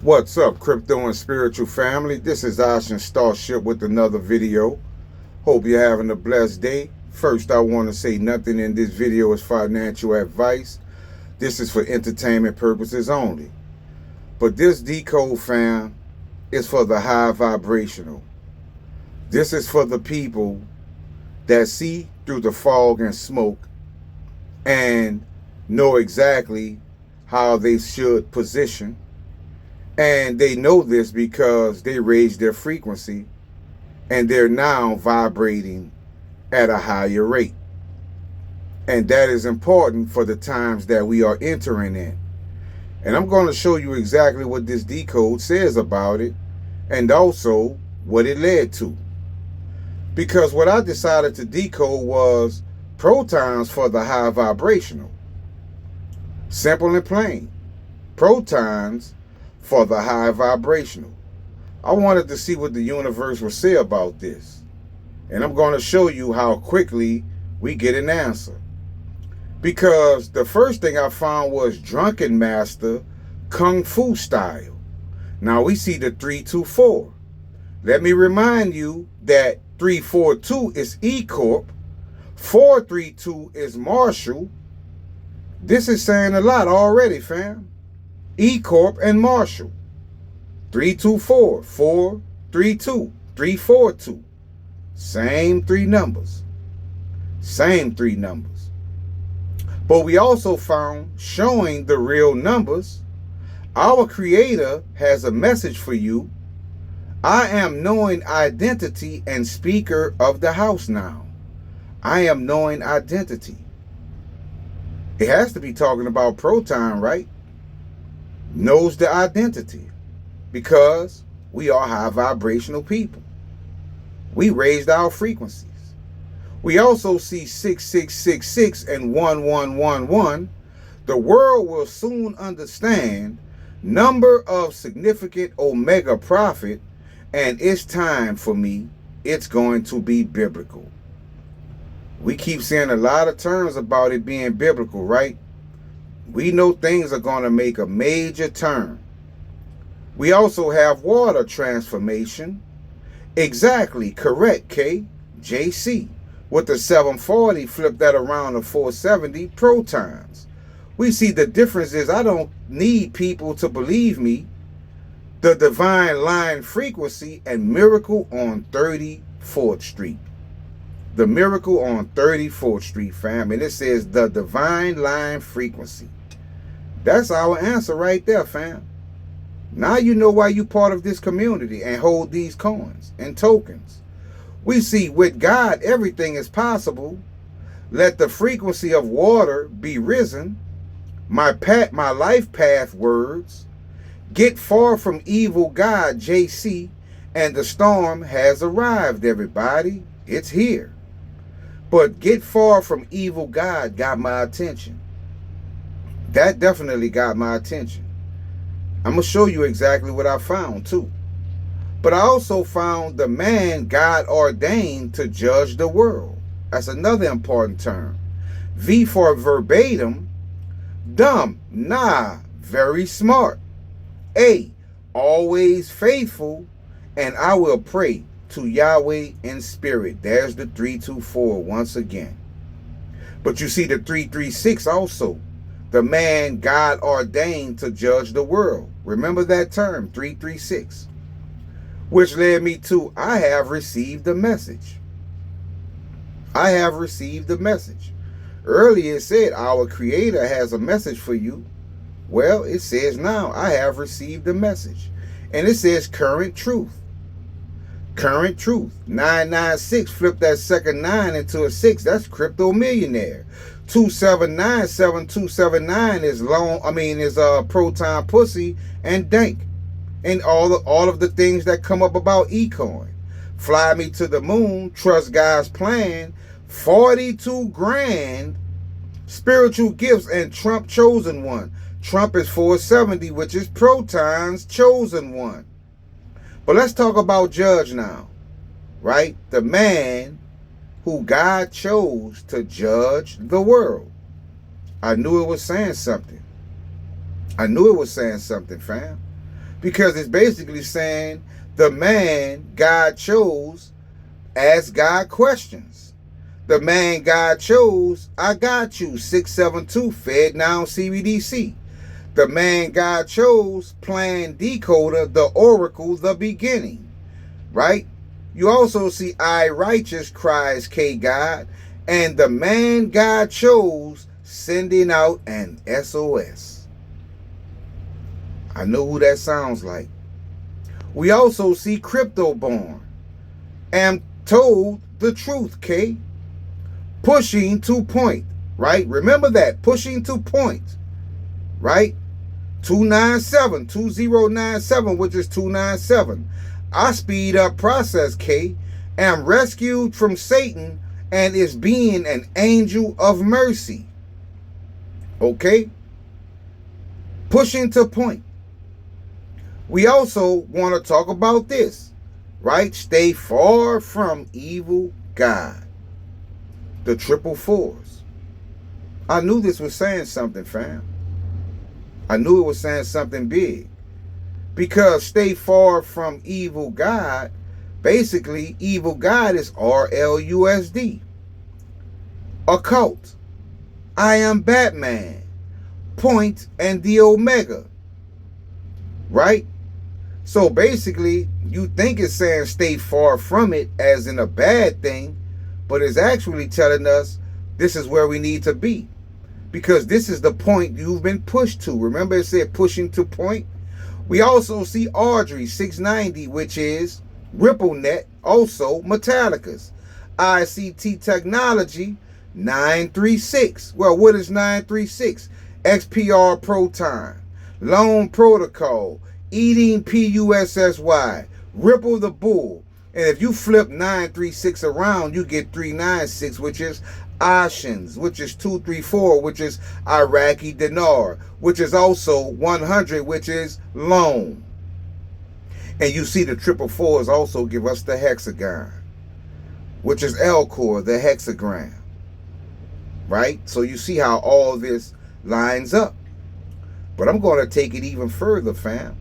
What's up, crypto and spiritual family? This is Ocean Starship with another video. Hope you're having a blessed day. First, I want to say nothing in this video is financial advice. This is for entertainment purposes only. But this decode, fam, is for the high vibrational. This is for the people that see through the fog and smoke and know exactly how they should position. And they know this because they raised their frequency and they're now vibrating at a higher rate. And that is important for the times that we are entering in. And I'm going to show you exactly what this decode says about it and also what it led to. Because what I decided to decode was protons for the high vibrational. Simple and plain. Protons for the high vibrational. I wanted to see what the universe will say about this. And I'm going to show you how quickly we get an answer. Because the first thing I found was Drunken Master Kung Fu style. Now we see the 324. Let me remind you that 342 is E Corp, 432 is Marshall. This is saying a lot already, fam. E Corp and Marshall. 324, 432, 342. Same three numbers. Same three numbers. But we also found, showing the real numbers, our Creator has a message for you. I am knowing identity and speaker of the house now. I am knowing identity. It has to be talking about proton, right? Knows the identity because we are high vibrational people. We raised our frequencies. We also see 6666 and 1111. The world will soon understand number of significant omega prophet, and it's time for me. It's going to be biblical. We keep saying a lot of terms about it being biblical, right? We know things are going to make a major turn. We also have water transformation. Exactly, correct, K. JC. With the 740, flip that around to 470 protons. We see the difference is I don't need people to believe me. The divine line frequency and miracle on 34th Street. The miracle on 34th Street, fam. And it says the divine line frequency. That's our answer right there, fam. Now you know why you part of this community and hold these coins and tokens. We see with God, everything is possible. Let the frequency of water be risen. My life path words. Get far from evil God, JC. And the storm has arrived, everybody. It's here. But get far from evil God got my attention. That definitely got my attention. I'm going to show you exactly what I found too. But I also found the man God ordained to judge the world. That's another important term. V for verbatim. Dumb. Nah. Very smart. A. Always faithful. And I will pray to Yahweh in spirit. There's the 324 once again. But you see the 336 also. The man God ordained to judge the world. Remember that term, 336. Which led me to, I have received the message. I have received the message. Earlier it said, our Creator has a message for you. Well, it says now, I have received the message. And it says current truth. Current truth. 996, flip that second 9 into a 6. That's crypto millionaire. 2797279 is proton pussy and dank. And all of the things that come up about eCoin. Fly me to the moon, trust God's plan, 42 grand, spiritual gifts, and Trump chosen one. Trump is 470, which is protons chosen one. But let's talk about Judge now, right? The man who God chose to judge the world. I knew it was saying something. I knew it was saying something, fam. because it's basically saying the man God chose asked God questions. The man God chose, I got you, 672, fed now CBDC. The man God chose, plan decoder, the oracle, the beginning, right? You also see I righteous, cries K God, and the man God chose, sending out an SOS. I know who that sounds like. We also see crypto born. Am told the truth, K. Pushing to point, right? Remember that, pushing to point, right? 2097, which is 297. I speed up process, K. Am rescued from Satan and is being an angel of mercy. Okay? Pushing to point. We also want to talk about this, right? Stay far from evil God. The triple fours. I knew this was saying something, fam. I knew it was saying something big. Because stay far from evil God, basically, evil God is RLUSD. Occult. I am Batman. Point and the Omega. Right? So basically, you think it's saying stay far from it as in a bad thing, but it's actually telling us this is where we need to be. Because this is the point you've been pushed to. Remember it said pushing to point? We also see Audrey 690, which is RippleNet, also Metallica's. ICT Technology 936. Well, what is 936? XPR Proton, Loan Protocol, Eating PUSSY, Ripple the Bull. And if you flip 936 around, you get 396, which is Oceans, which is 234, which is Iraqi dinar, which is also 100, which is loan. And you see the triple fours also give us the hexagon, which is L-core, the hexagram. Right? So you see how all this lines up. But I'm going to take it even further, fam.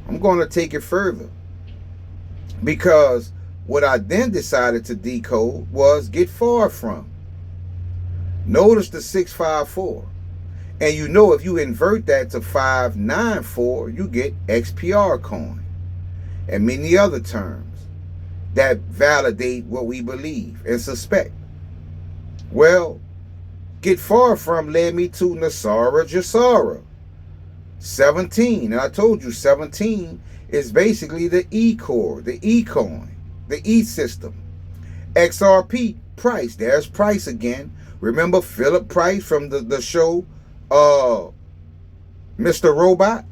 I'm going to take it further. Because what I then decided to decode was get far from. Notice the 654. And you know if you invert that to 594, you get XPR coin. And many other terms that validate what we believe and suspect. Well, get far from led me to Nasara Jasara. 17. And I told you 17 is basically the E-core, the E-coin, the E-system. XRP, Price. There's Price again. Remember Philip Price from the show Mr. Robot?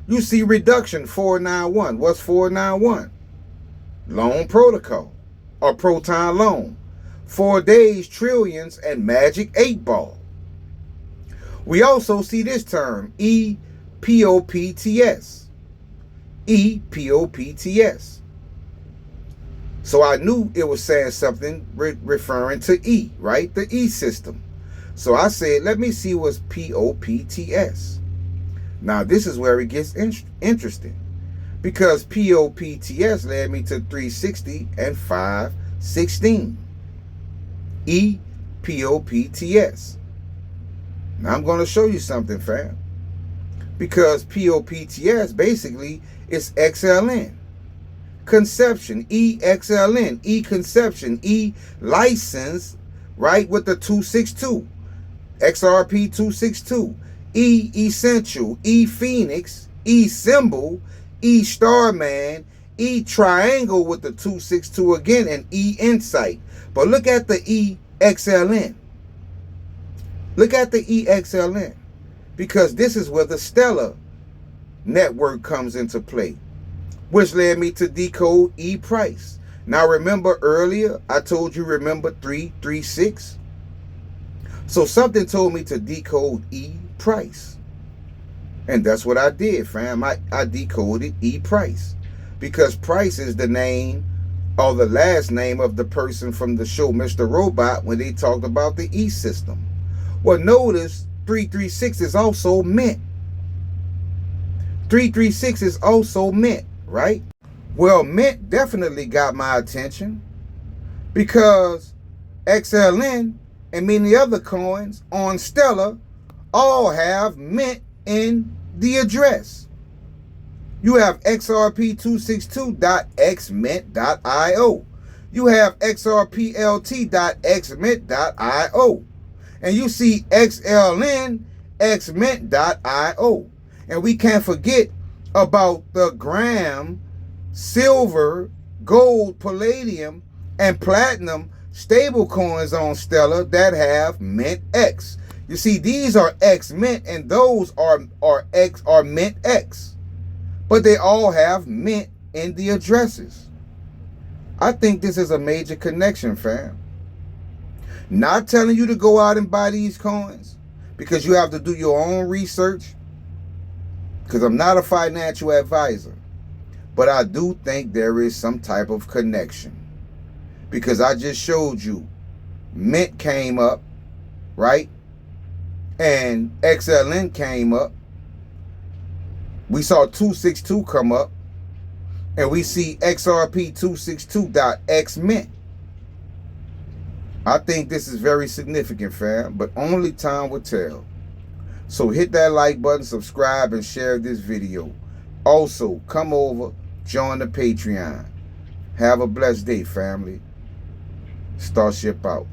You see reduction 491. What's 491? Loan Protocol or Proton Loan. 4 days, trillions, and magic 8 ball. We also see this term, EPOPTS. EPOPTS. So I knew it was saying something referring to E, right? The E system. So I said, let me see what's POPTS. Now this is where it gets interesting. Because POPTS led me to 360 and 516. EPOPTS. Now I'm going to show you something, fam. Because POPTS basically is XLN. Conception, EXLN, E conception, E license, right, with the 262. XRP 262. E essential, E phoenix, E symbol, E starman, E triangle with the 262 again, and E insight. But look at the EXLN. Look at the EXLN. Because this is where the Stellar network comes into play, which led me to decode E price. Now remember earlier, I told you remember 336? So something told me to decode E price. And that's what I did, fam. I decoded E price. Because Price is the name or the last name of the person from the show Mr. Robot when they talked about the E system. Well, notice 336 is also Mint. 336 is also Mint, right? Well, Mint definitely got my attention because XLN and many other coins on Stellar all have Mint in the address. You have xrp262.xmint.io. You have xrplt.xmint.io. And you see XLN xmint.io. And we can't forget about the gram, silver, gold, palladium, and platinum stable coins on Stellar that have Mint X. You see, these are X Mint and those are Mint X. But they all have Mint in the addresses. I think this is a major connection, fam. Not telling you to go out and buy these coins because you have to do your own research, because I'm not a financial advisor. But I do think there is some type of connection, because I just showed you Mint came up, right? And XLN came up. We saw 262 come up, and we see XRP262.xmint. I think this is very significant, fam, but only time will tell. So hit that like button, subscribe, and share this video. Also, come over, join the Patreon. Have a blessed day, family. Starship out.